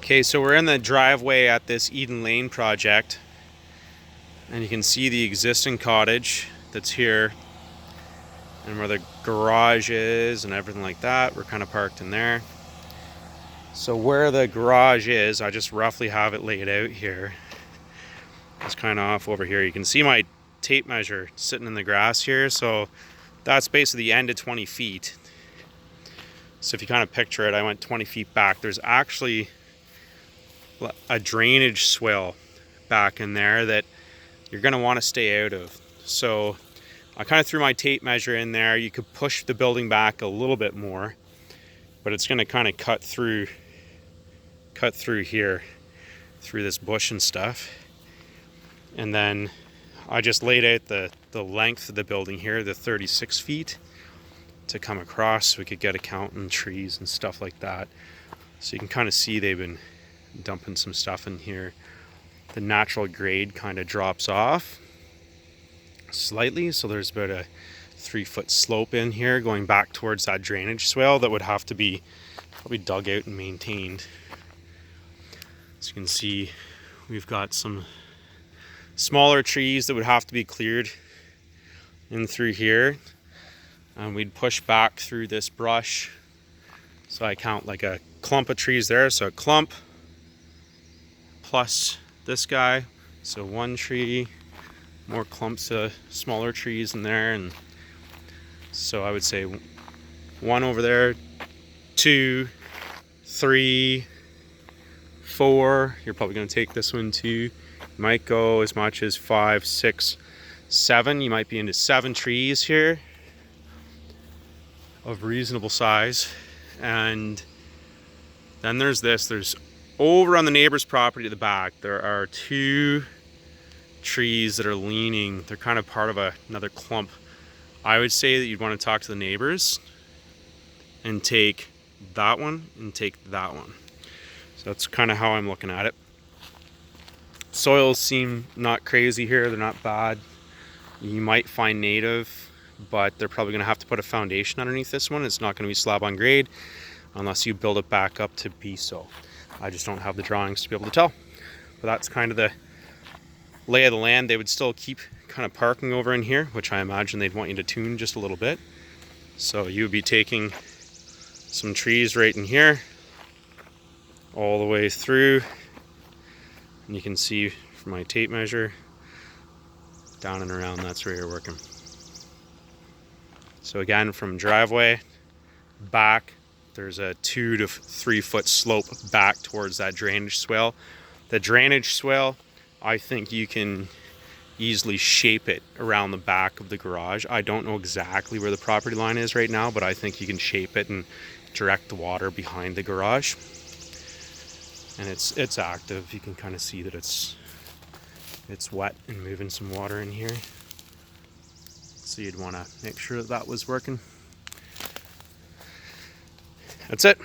Okay, so we're in the driveway at this Eden Lane project, and you can see the existing cottage that's here and where the garage is and everything like that. We're kind of parked in there. So where the garage is, I just roughly have it laid out here. It's kind of off over here. You can see my tape measure sitting in the grass here, so that's basically the end of 20 feet. So if you kind of picture it, I went 20 feet back. There's actually a drainage swell back in there that you're going to want to stay out of. So I kind of threw my tape measure in there. You could push the building back a little bit more, but it's going to kind of cut through here, through this bush and stuff. And then I just laid out the length of the building here, the 36 feet, to come across so we could get a count in trees and stuff like that. So you can kind of see they've been dumping some stuff in here. The natural grade kind of drops off slightly, so there's about a 3-foot slope in here going back towards that drainage swale that would have to be probably dug out and maintained. As you can see, we've got some smaller trees that would have to be cleared in through here, and we'd push back through this brush. So I count like a clump of trees there, so a clump plus this guy, so one tree, more clumps of smaller trees in there, and so I would say one over there, 2, 3, 4. You're probably going to take this one too. You might go as much as 5, 6, 7. You might be into 7 trees here of reasonable size. And then there's this. There's over on the neighbor's property at the back, there are 2 trees that are leaning. They're kind of part of another clump. I would say that you'd want to talk to the neighbors and take that one and take that one. So that's kind of how I'm looking at it. Soils seem not crazy here. They're not bad. You might find native, but they're probably going to have to put a foundation underneath this one. It's not going to be slab on grade unless you build it back up to be so. I just don't have the drawings to be able to tell. But that's kind of the lay of the land. They would still keep kind of parking over in here, which I imagine they'd want you to tune just a little bit. So you would be taking some trees right in here all the way through, and you can see from my tape measure down and around, that's where you're working. So again, from driveway back, there's a 2 to 3 foot slope back towards that drainage swale. The drainage swale, I think you can easily shape it around the back of the garage. I don't know exactly where the property line is right now, but I think you can shape it and direct the water behind the garage. And it's active. You can kind of see that it's wet and moving some water in here. So you'd want to make sure that was working. That's it.